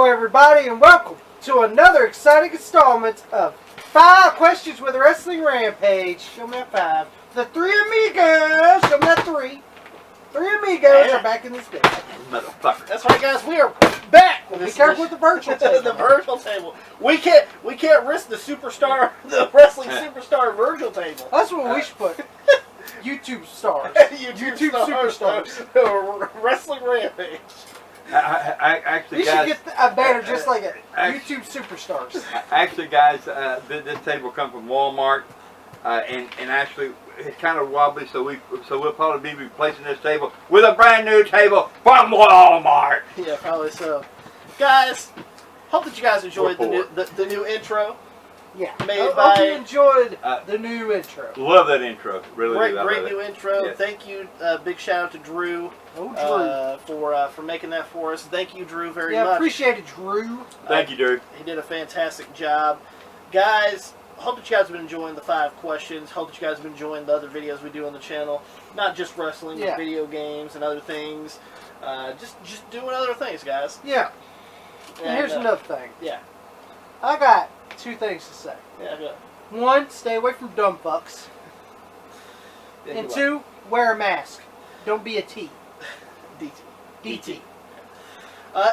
Hello everybody and welcome to another exciting installment of 5 Questions with a Wrestling Rampage. Show me that 5. The 3 amigos. Show me that 3. 3 amigos are back in this game. Motherfucker. That's right, guys. We are back. Be careful with the virtual table. The virtual table. We can't risk the wrestling superstar virtual table. That's what we should put. YouTube stars. YouTube superstars. Wrestling Rampage. I actually, you guys, should get a banner just like it. YouTube superstars. Actually, guys, this table comes from Walmart, and actually it's kind of wobbly, so we'll probably be replacing this table with a brand new table from Walmart. Yeah, probably so. Guys, hope that you guys enjoyed the new intro. Yeah. Hope you enjoyed the new intro. Love that intro. Really great new intro. Yes. Thank you. Big shout out to Drew. Oh, Drew. For making that for us. Thank you, Drew, very much. Yeah, appreciate it, Drew. Thank you, Drew. He did a fantastic job. Guys, hope that you guys have been enjoying the 5 questions. Hope that you guys have been enjoying the other videos we do on the channel. Not just wrestling, but video games and other things. Just doing other things, guys. Yeah. And here's another thing. Yeah. I got 2 things to say. Yeah, good. 1, stay away from dumb fucks. Yeah, and 2, wear a mask. Don't be a T. DT.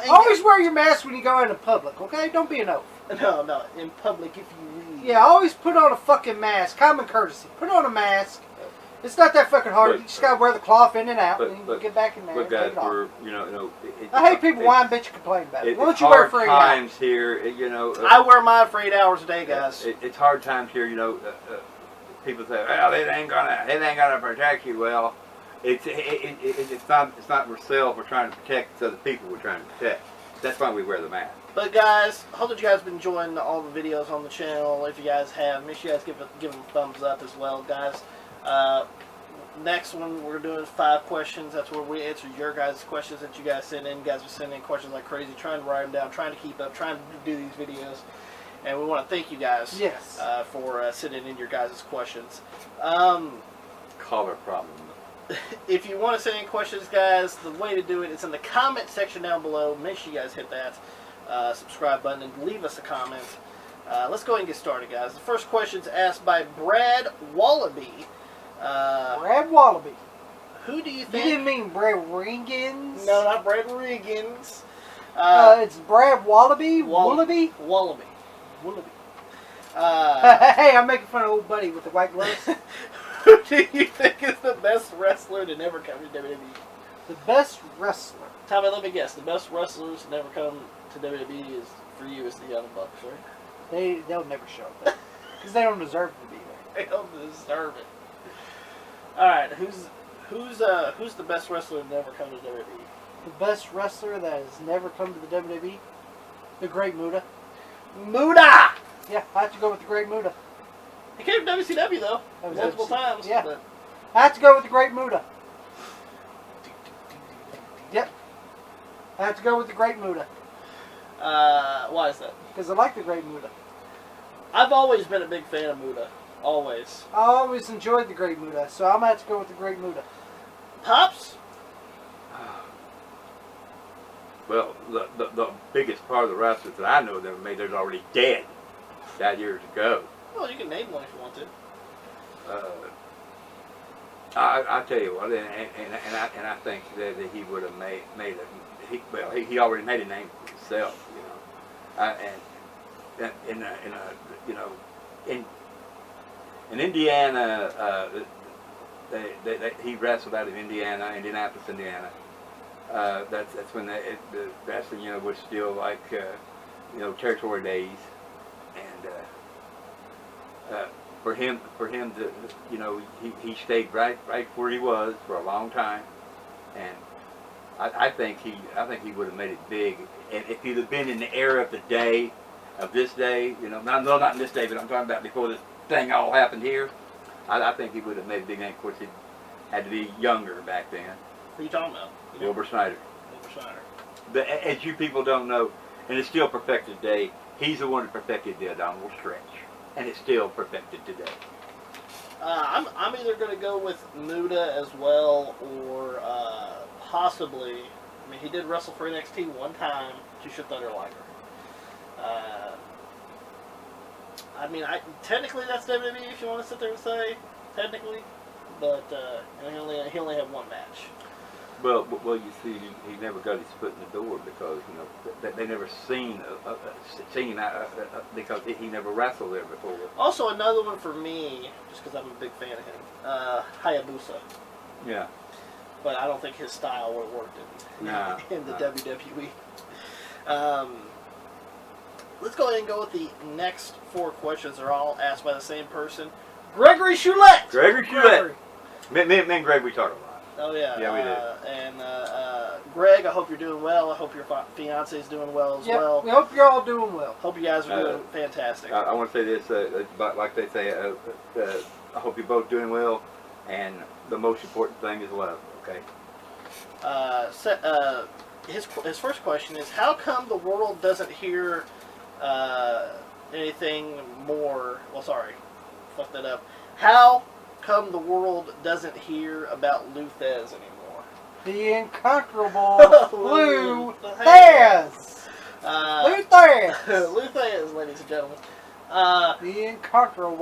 Always wear your mask when you go into public, okay? Don't be an oaf. No. In public, if you read. Yeah, always put on a fucking mask. Common courtesy. Put on a mask. It's not that fucking hard. You just gotta wear the cloth in and out, and you get back in there. But guys, I hate people whine, bitch, and complain about it. Why don't you wear it for 8 hours? times here, I wear mine for 8 hours a day, guys. It's hard times here, people say, well, they ain't gonna protect you. Well, it's not ourselves we're trying to protect, it's other people we're trying to protect. That's why we wear the mask. But guys, hope that you guys have been enjoying all the videos on the channel. If you guys have, make sure you guys give them a thumbs up as well, guys. Next one we're doing 5 questions. That's where we answer your guys' questions that you guys send in. You guys are sending in questions like crazy, trying to write them down, trying to keep up, trying to do these videos. And we want to thank you guys for sending in your guys' questions. Collar problem. If you want to send in questions, guys, the way to do it is in the comment section down below. Make sure you guys hit that subscribe button and leave us a comment. Let's go ahead and get started, guys. The first question is asked by Brad Wallaby. Brad Wallaby. Who do you think? You didn't mean Brad Reagans? No, not Brad Reagans. It's Brad Wallaby? Wallaby. Hey, I'm making fun of old buddy with the white gloves. Who do you think is the best wrestler to never come to WWE? The best wrestler? Tommy, let me guess. The best wrestlers to never come to WWE is, for you, is the Young Bucks, right? They'll never show up. Because they don't deserve to be there. They don't deserve it. Alright, who's the best wrestler to never come to WWE? The best wrestler that has never come to the WWE? The Great Muta. Muta! Yeah, I have to go with the Great Muta. He came to WCW though, multiple times. Yeah. But I have to go with the Great Muta. Yep. I have to go with the Great Muta. Why is that? Because I like the Great Muta. I've always been a big fan of Muta. Always. I always enjoyed the Great Muta, so I'm going to have to go with the Great Muta. Pops? Well, the biggest part of the wrestlers that I know that made, they're already dead that years ago. Well, you can name one if you want to. I tell you what, and I think that he would have made it. He already made a name for himself, in Indiana, he wrestled out of Indianapolis, Indiana. That's when the wrestling, was still like, territory days, and for him to, he stayed right where he was for a long time, and I think he would have made it big, and if he'd have been in the era of the day, of this day, not in this day, but I'm talking about before this thing all happened here, I think he would have made a big name. Of course, he had to be younger back then. Who are you talking about? Wilbur Snyder. As you people don't know, and it's still perfected today, he's the one that perfected the abdominal stretch, and it's still perfected today. I'm either going to go with Muta as well, or possibly I mean, he did wrestle for NXT one time, Jusha Thunder Liger. I mean, technically that's WWE if you want to sit there and say, technically, but he only had one match. Well, you see, he never got his foot in the door because they never seen him because he never wrestled there before. Also, another one for me, just because I'm a big fan of him, Hayabusa. Yeah. But I don't think his style would have worked in the WWE. Let's go ahead and go with the next 4 questions. They're all asked by the same person, Gregory Choulette. Gregory Choulette. Me and Greg, we talked a lot. Oh yeah. Yeah, we did. And Greg, I hope you're doing well. I hope your fiance is doing well as well. We hope you're all doing well. Hope you guys are doing fantastic. I want to say this, like they say, I hope you're both doing well, and the most important thing is love. Okay. His first question is, how come the world doesn't hear anything more? Well, sorry, fucked that up. How come the world doesn't hear about Lou Thesz anymore? The incomparable Lou Thesz. Lou Thesz. Lou Thesz, ladies and gentlemen. The incomparable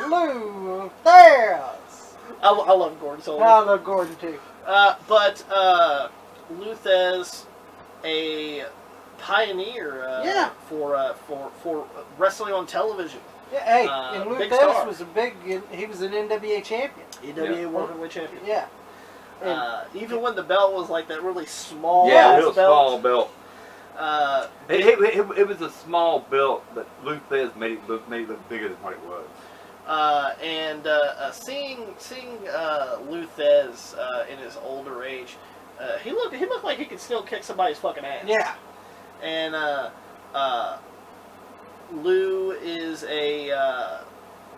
Lou Thesz. I love Gordon Sullivan. I love Gordon too. But Lou Thesz, a pioneer for wrestling on television. Yeah, hey, and Lou Thesz was he was an NWA champion. NWA World Heavyweight Champion. Yeah. Even when the belt was like that really small small belt. It was a small belt, but Lou Thesz made it look bigger than what it was. Seeing Lou Thesz in his older age, he looked like he could still kick somebody's fucking ass. Yeah. And Lou is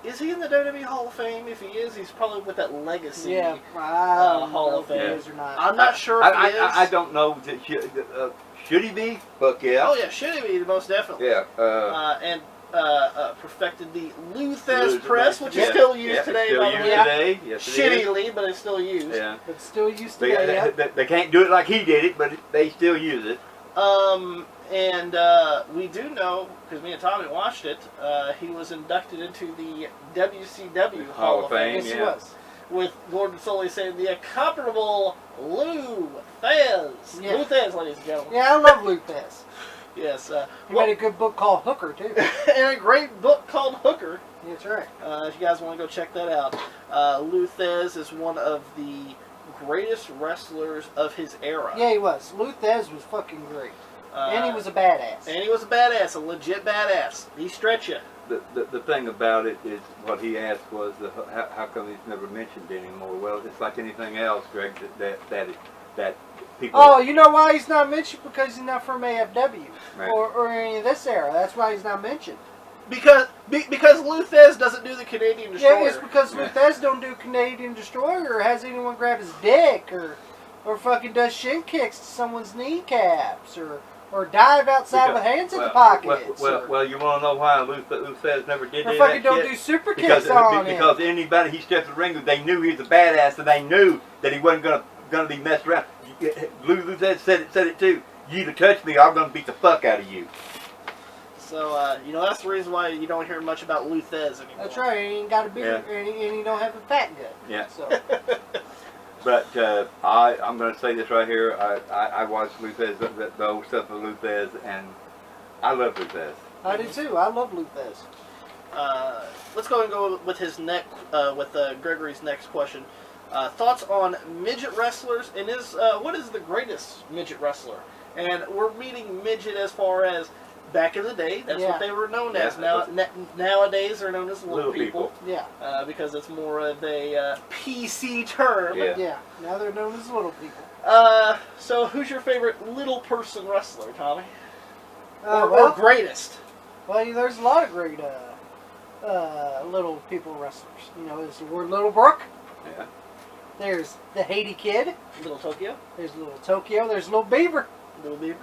is he in the WWE Hall of Fame? If he is, he's probably with that Legacy Hall of Fame. Or not. I'm not sure if he is. I don't know. Should he be? Fuck yeah. Oh yeah, should he be? Most definitely. Yeah. And perfected the Lou Thesz press, which is still used today, by the way. Today. Yes, shittily, but it's still used. Yeah. But still used today. They can't do it like he did it, but they still use it. And we do know, because me and Tommy watched it, he was inducted into the WCW Hall of Fame. Yes, he was. With Gordon Sully saying the incomparable Lou Thesz. Yeah. Lou Thesz, ladies and gentlemen. Yeah, I love Lou Thesz. Yes. He made a good book called Hooker, too. And a great book called Hooker. That's right. If you guys want to go check that out. Lou Thesz is one of the greatest wrestlers of his era. Yeah, he was. Lou Thesz was fucking great. And he was a badass. And he was a badass, a legit badass. He stretch you. The thing about it is what he asked was how come he's never mentioned anymore. Well, it's like anything else, Greg. That people. Oh, you know why he's not mentioned? Because he's not from AFW Right. or any of this era. That's why he's not mentioned. Because Lou Thesz doesn't do the Canadian Destroyer. Yeah, it's because Lou Thesz don't do Canadian Destroyer or has anyone grab his dick or fucking does shin kicks to someone's kneecaps or dive outside with hands in the pockets. Well, you want to know why Lou Thesz never did that? Or fucking don't do super kicks on him. Because anybody he stepped in the ring with, they knew he was a badass, and they knew that he wasn't gonna be messed around. Lou Thesz said it too. You either touch me, or I'm gonna beat the fuck out of you. So that's the reason why you don't hear much about Lou Thesz anymore. That's right. He ain't got a beard, and he don't have a fat gut. Yeah. So. But I'm going to say this right here. I watched Lou Thesz, the old stuff of Lou Thesz, and I love Lou Thesz. I do too. I love Lou Thesz. Let's go and go with his Gregory's next question. Thoughts on midget wrestlers and what is the greatest midget wrestler? And we're meaning midget as far as back in the day. That's what they were known as. Nowadays they're known as little people. Yeah. Because it's more of a PC term. Yeah. Now they're known as little people. So who's your favorite little person wrestler, Tommy? Or greatest? Well, there's a lot of great little people wrestlers. There's the Ward Littlebrook. Yeah. There's the Haiti Kid. Little Tokyo. There's Little Tokyo. There's Little Beaver. Little Beaver.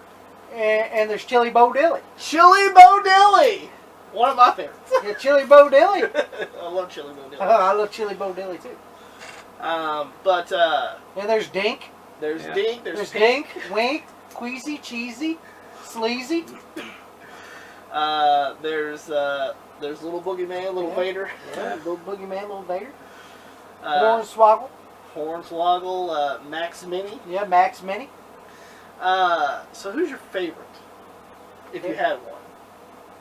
And there's Chili Bo Dilly. Chili Bo Dilly! One of my favorites. Yeah, Chili Bo Dilly. I love Chili Bo Dilly. I love Chili Bo Dilly too. And there's Dink. There's Yeah. Dink. There's Dink, Wink, Queasy, Cheesy, Sleazy. There's Little Boogeyman, Little Vader. Yeah, Little Boogeyman, Little Vader. Hornswoggle. Hornswoggle. Max Mini. Yeah, Max Mini. So who's your favorite? If you had one.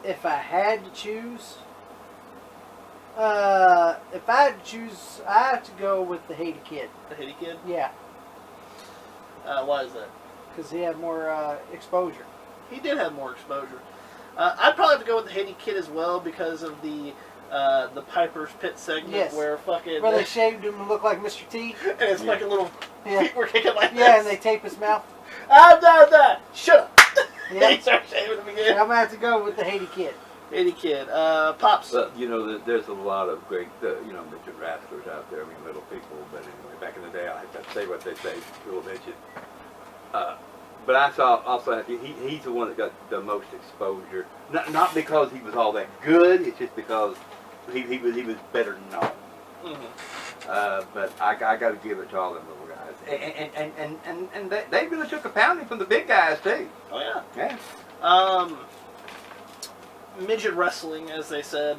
If I had to choose, I have to go with the Haiti Kid. The Haiti Kid? Yeah, Why is that? because he had more exposure. He did have more exposure. I'd probably have to go with the Haiti Kid as well because of the Piper's Pit segment Yes. where fucking Where they shaved him and looked like Mr. T. and his fucking little Yeah. feet were kicking like Yeah, this. and they tape his mouth. Shut up. Yeah. He started shaving him And again. I'm gonna have to go with the Haiti Kid. Haiti Kid. Pops. But, you know, there's a lot of great, midget wrestlers out there. I mean, little people. But anyway, back in the day, I have to say what they say, little midget. But I also he's the one that got the most exposure. Not because he was all that good. It's just because he was better known. Mm-hmm. But I got to give it to all them little guys. And they really took a pounding from the big guys too. Oh yeah. Yeah. Midget wrestling, as they said.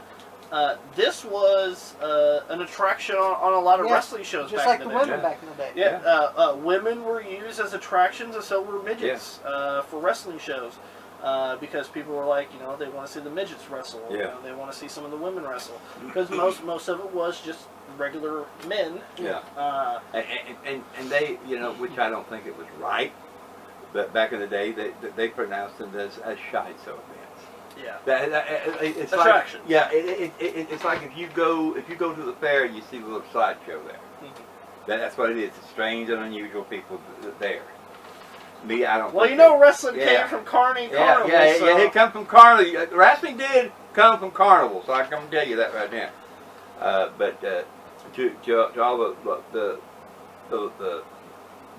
This was an attraction on a lot of wrestling shows Just back like in the the day. women back in the day. Yeah, women were used as attractions, and so were midgets for wrestling shows. Because people were like, they want to see the midgets wrestle. Yeah. They want to see some of the women wrestle. Because most of it was just regular men. Yeah. And they, which I don't think it was right, but back in the day, they pronounced them as shiso events. Yeah. It's Attraction. Like, yeah. It's like if you go to the fair and you see the little sideshow there. Mm-hmm. That's what it is. It's strange and unusual people there. Me, I don't. Well, think wrestling came from Carnival. So. It come from Carnival. Wrestling did come from Carnival, so I can tell you that right now. But to all the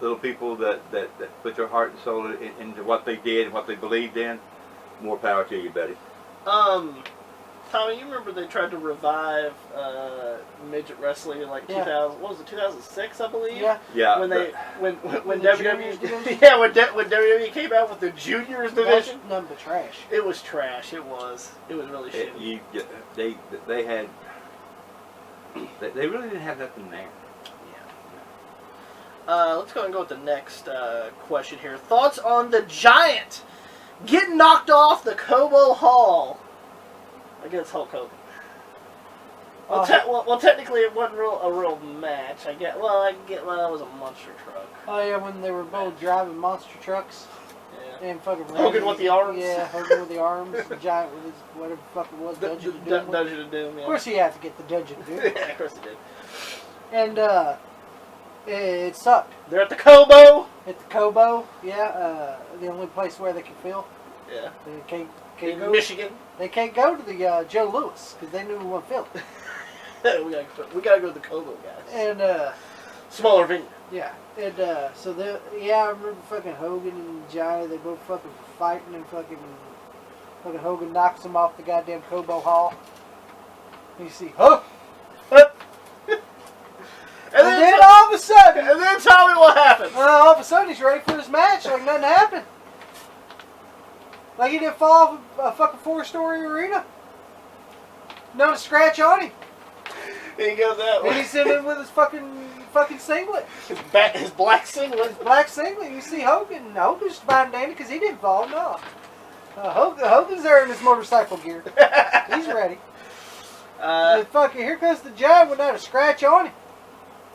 little people that put their heart and soul into what they did and what they believed in, more power to you, buddy. Tommy, you remember they tried to revive midget wrestling in like 2000? What was it? 2006, I believe. Yeah. Yeah. When the juniors WWE division? yeah when WWE came out with the juniors division, None but trash. it was trash. It was really shitty. They had. They really didn't have nothing there. Let's go and go with the next question here. Thoughts on the Giant getting knocked off the Cobo Hall against Hulk Hogan? Well, technically it wasn't a real match. I get. Well, it was a monster truck. Oh yeah, when they were both driving monster trucks. Yeah. And fucking Hogan with the arms. Yeah, Hogan with the arms. The Giant with his whatever the fuck it was. Dungeon of Doom. Dungeon of Doom. Yeah. Of course he had to get the Dungeon of Doom. Yeah, of course he did. And it sucked. They're at the Cobo. At the Cobo, yeah, the only place where they can feel. Yeah. They can't In go. Michigan. They can't go to the Joe Louis because they knew we won't feel it. we gotta go to the Cobo, guys. And Smaller venue. yeah, and so I remember fucking Hogan and Giant. They both fucking fighting and fucking Hogan knocks him off the goddamn Cobo Hall. And you see, huh? And then all of a sudden, And then tell me what happens. all of a sudden he's ready for his match like nothing happened. Like he didn't fall off a fucking 4-story arena. Not a scratch on him. And he goes that And way. he's in it with his fucking singlet. His black singlet. Black singlet. You see Hogan. Hogan's fine dandy because he didn't fall, no. Hogan's there in his motorcycle gear. He's ready. And fucking here comes the Giant without a scratch on him.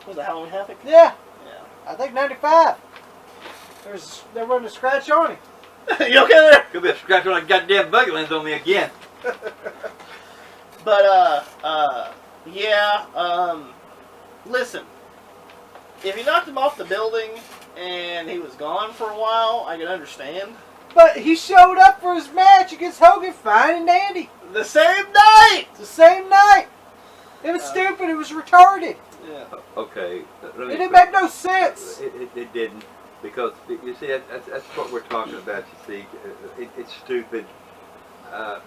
Was it Halloween Havoc? Yeah. Yeah. I think 95. There wasn't a scratch on him. You okay there? Could be a scratch on a goddamn buggy lands on me again. But, listen. If he knocked him off the building and he was gone for a while, I can understand. But he showed up for his match against Hogan fine and dandy. The same night! It's the same night. It was stupid. It was retarded. Yeah. Okay. It didn't make no sense. It didn't. Because, you see, that's what we're talking about, you see. It's stupid. I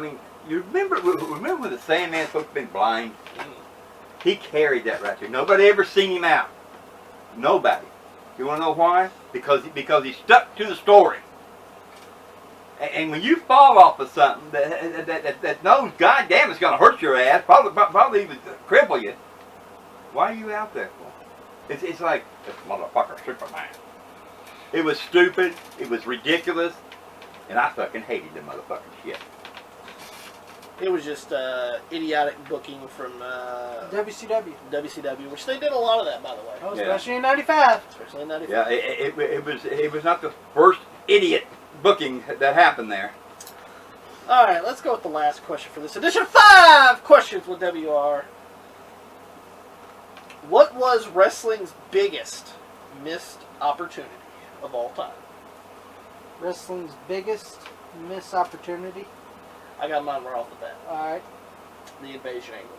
mean, you remember when the Sandman's supposed to be blind? He carried that right there. Nobody ever seen him out. Nobody. You want to know why? Because he stuck to the story. And when you fall off of something that knows goddamn it's going to hurt your ass, probably even cripple you, why are you out there for? It's like, this motherfucker Superman. It was stupid, it was ridiculous, and I fucking hated the motherfucking shit. It was just idiotic booking from WCW, which they did a lot of that, by the way. Oh, especially in '95. Especially in '95. Yeah, it was not the first idiot booking that happened there. All right, let's go with the last question for this edition. 5 questions with WR. What was wrestling's biggest missed opportunity of all time? Wrestling's biggest missed opportunity. I got mine right off the bat. Alright. The invasion angle.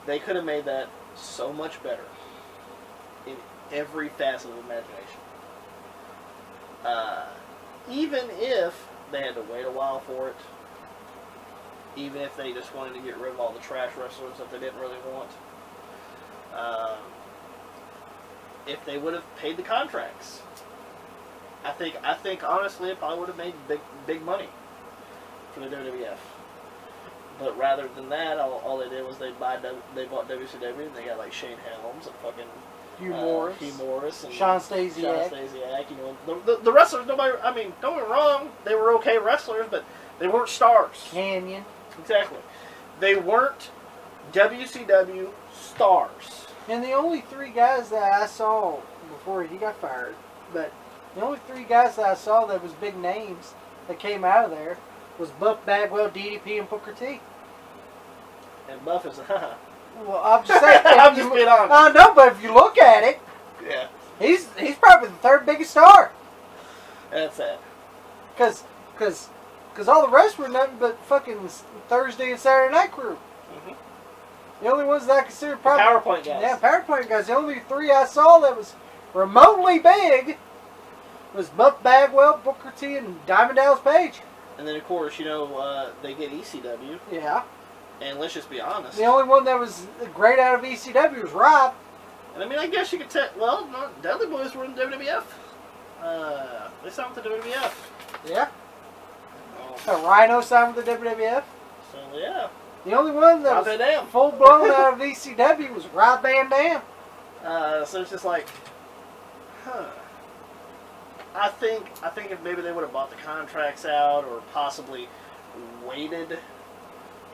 They could have made that so much better in every facet of the imagination. Even if they had to wait a while for it, even if they just wanted to get rid of all the trash wrestlers that they didn't really want, if they would have paid the contracts, I think honestly it probably would have made big money for the WWF. But rather than that, all they did was they bought WCW, and they got like Shane Helms and fucking Hugh Morris and Sean Stasiak. You know, the wrestlers. Nobody. I mean, don't get me wrong. They were okay wrestlers, but they weren't stars. Canyon. Exactly. They weren't WCW stars. And the only 3 guys that I saw before he got fired, but the only 3 guys that I saw that was big names that came out of there was Buff Bagwell, DDP, and Booker T. And Buff is Well, I'm just saying. I'm just being honest. I know, but if you look at it, yeah, he's probably the 3rd biggest star. That's sad. Cause all the rest were nothing but fucking Thursday and Saturday night crew. Mm-hmm. The only ones that I consider probably PowerPoint guys. Yeah, PowerPoint guys. The only 3 I saw that was remotely big was Buff Bagwell, Booker T, and Diamond Dallas Page. And then of course, you know, they get ECW. Yeah. And let's just be honest. The only one that was great out of ECW was Rob. And I mean, I guess you could say, well, no, Dudley Boys were in WWF. They signed with the WWF. Yeah. Rhino signed with the WWF. So yeah. The only one that was full blown out of ECW was Rob Van Dam. So it's just like, I think if maybe they would have bought the contracts out or possibly waited,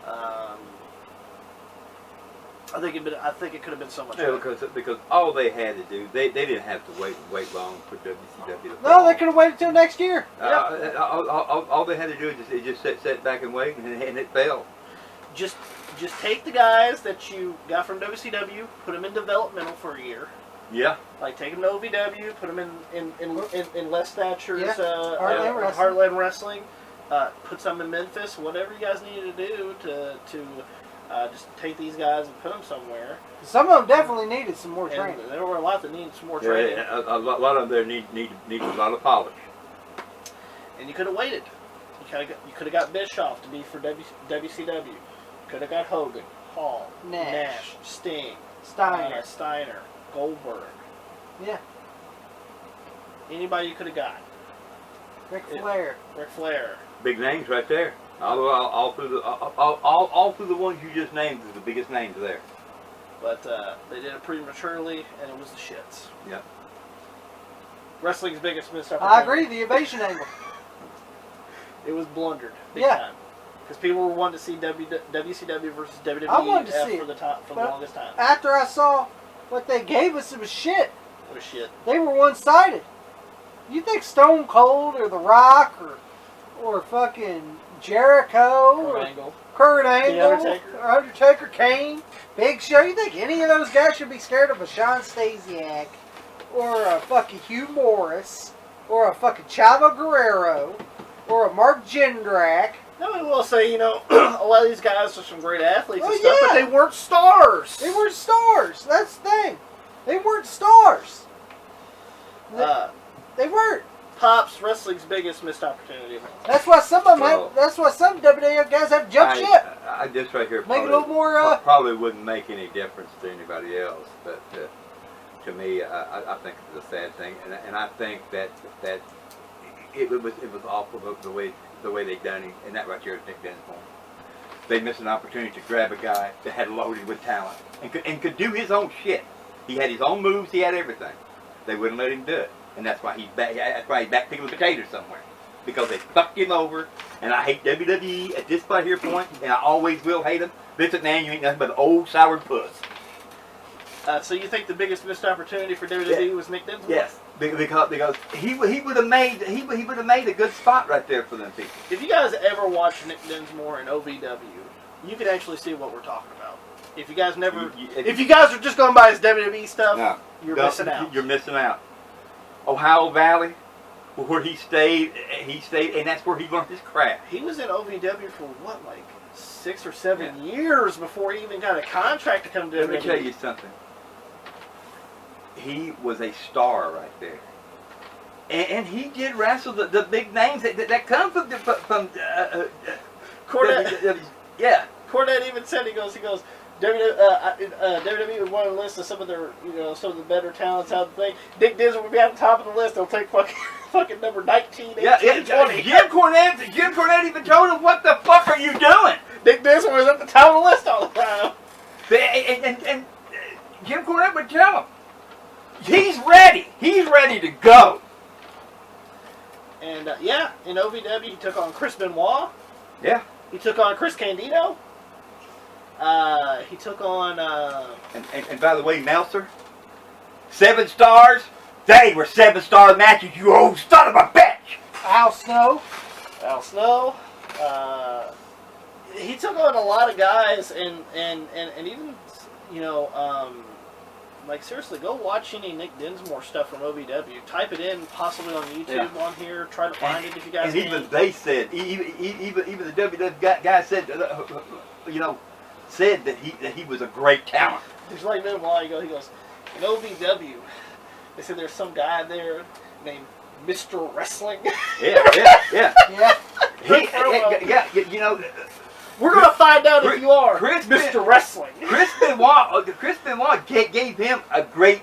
I think it could have been so much better. Because all they had to do, they didn't have to wait long for WCW to No, fall. they could have waited till next year. All they had to do is just sit back and wait, and it fell. Just take the guys that you got from WCW, put them in developmental for a year. Yeah. Like take them to OVW, put them in Les Thatcher's Heartland Wrestling. Put some in Memphis. Whatever you guys needed to do to just take these guys and put them somewhere. Some of them definitely needed some more training. And there were a lot that needed some more training. Yeah, a lot of them there need a lot of polish. And you could have waited. You could have got Bischoff to be for WCW. Could have got Hogan, Hall, Nash, Sting, Steiner, Goldberg. Yeah. Anybody you could have got. Ric Flair. Big names right there. All through the ones you just named is the biggest names there. But they did it prematurely, and it was the shits. Yeah. Wrestling's biggest missed opportunity. I agree. The invasion angle. It was blundered big time. Because people were wanting to see WCW versus WWE I wanted to see for the longest time. After I saw what they gave us, it was shit. It was shit. They were one-sided. You think Stone Cold or The Rock or fucking Jericho Kurt Angle, Undertaker, Kane, Big Show, you think any of those guys should be scared of a Sean Stasiak or a fucking Hugh Morris or a fucking Chavo Guerrero or a Mark Jindrak? Now I will say, you know, a lot of these guys are some great athletes and stuff, but they weren't stars. They weren't stars. That's the thing. They weren't stars. They weren't. Pops, wrestling's biggest missed opportunity. That's why some of them have. That's why some WWF guys have jump ship. I just right here make it a little more. Probably wouldn't make any difference to anybody else, but to me, I think it's a sad thing, and I think that it was awful the way they done him, and that right there is Nick Dinsmore. They missed an opportunity to grab a guy that had loaded with talent and could do his own shit. He had his own moves. He had everything. They wouldn't let him do it, and that's why he's back. That's why he's back picking potatoes somewhere, because they fucked him over. And I hate WWE at this point, and I always will hate him. Vince McMahon, you ain't nothing but an old sour puss. So you think the biggest missed opportunity for WWE was Nick Dinsmore? Yes, because he would have made a good spot right there for them people. If you guys ever watch Nick Dinsmore in OVW, you can actually see what we're talking about. If you guys never, if you guys are just going by his WWE stuff, no, you're missing out. You're missing out. Ohio Valley, where he stayed, and that's where he learned his craft. He was in OVW for what, like 6 or 7 years before he even got a contract to come to WWE. Let me tell you something. He was a star right there, and he did wrestle the big names that come from Cornette. Yeah. Cornette even said he goes. WWE would want to list of some of their, some of the better talents out there. Dick Dinsmore would be at the top of the list. They'll take fucking number 19, 18, 20. Jim Cornette even told him, "What the fuck are you doing?" Dick Dinsmore was at the top of the list all the time. And Jim Cornette would tell him, "He's ready. He's ready to go." And in OVW he took on Chris Benoit. Yeah. He took on Chris Candido. He took on... And by the way, Meltzer, 7 stars. They were 7-star matches, you old son of a bitch. Al Snow. He took on a lot of guys, and even, like, seriously, go watch any Nick Dinsmore stuff from OVW. Type it in, possibly on YouTube on here. Try to find it if you guys can. And even they said, even the WWE guy said, said that he was a great talent. Just like him a while ago, he goes, in OVW, they said there's some guy there named Mr. Wrestling. Yeah. We're going to find out if you are Mr. Wrestling. Chris Benoit gave him a great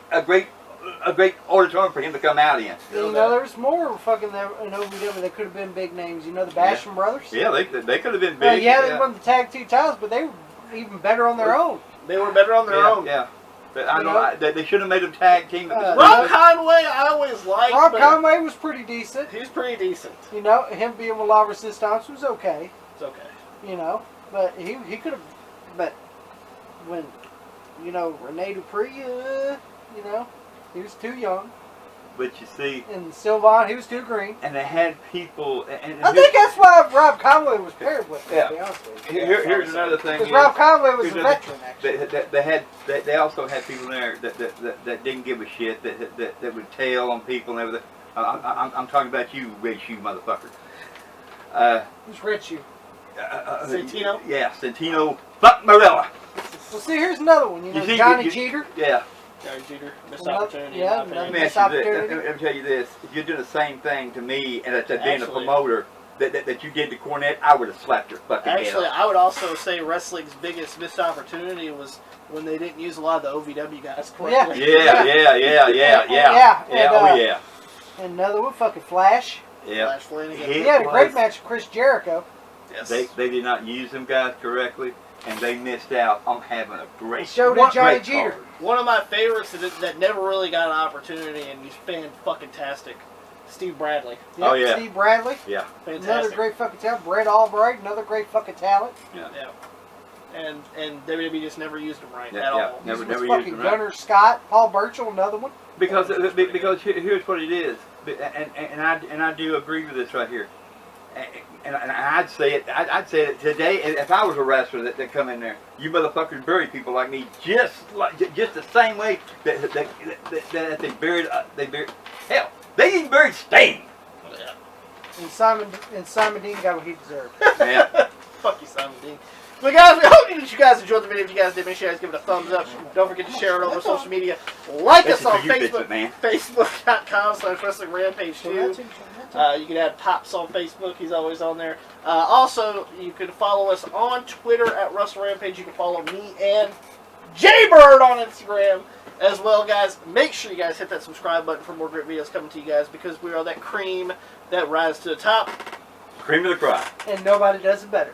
auditorium for him to come out in. There's more fucking there in OVW that could have been big names. The Basham Brothers. Yeah, they could have been big. They won the tag 2 titles, but they were even better on their own. They were better on their own. Yeah. But I know they should have made them tag team. Rob Conway, I always liked. Rob Conway was pretty decent. He's pretty decent. Him being with La Resistance was okay. It's okay. But he could have. But when Rene Dupree, he was too young. But you see, and Sylvan, he was too green. And they had people. And I think that's why Rob Conway was paired with him. To be honest with you. Here's another thing. Because Rob Conway was a veteran. Actually, they also had people there that didn't give a shit, that would tail on people and everything. I'm talking about you, Red Shoe motherfucker. Who's Red Shoe? Santino? Yeah, Santino. Fuck Marella. Well, see, here's another one. Johnny Jeter? Yeah. Johnny Jeter. Missed opportunity. Yeah, let me tell you this. If you're doing the same thing to me and to being a promoter that you did to Cornette, I would have slapped your fucking head. Actually, I would also say wrestling's biggest missed opportunity was when they didn't use a lot of the OVW guys correctly. Yeah. And another one, fucking Flash. Yeah. Flash Flanagan. He had a great match with Chris Jericho. Yes. They did not use them guys correctly, and they missed out on having a great show to Johnny Jeter. One of my favorites that never really got an opportunity, and he's fan-fucking-tastic, Steve Bradley. Yep, oh, yeah. Steve Bradley. Yeah. Fantastic. Another great fucking talent. Brett Albright, another great fucking talent. Yeah. And WWE just never used him right at all. Never fucking used him right. Gunner Scott, Paul Burchill, another one. Because here's what it is, and I do agree with this right here, and I'd say it today. If I was a wrestler that come in there, you motherfuckers bury people like me just the same way that they buried hell, they even buried Sting. Yeah. And Simon Dean got what he deserved. Yeah. Fuck you, Simon Dean. But guys, we hope that you guys enjoyed the video. If you guys did, make sure you guys give it a thumbs up. Don't forget to share it over social media. Like us on Facebook, Facebook.com/WrestlingRampage2. You can add Pops on Facebook. He's always on there. Also, you can follow us on Twitter at WrestleRampage. You can follow me and Jaybird on Instagram as well, guys. Make sure you guys hit that subscribe button for more great videos coming to you guys, because we are that cream that rises to the top. Cream of the crop. And nobody does it better.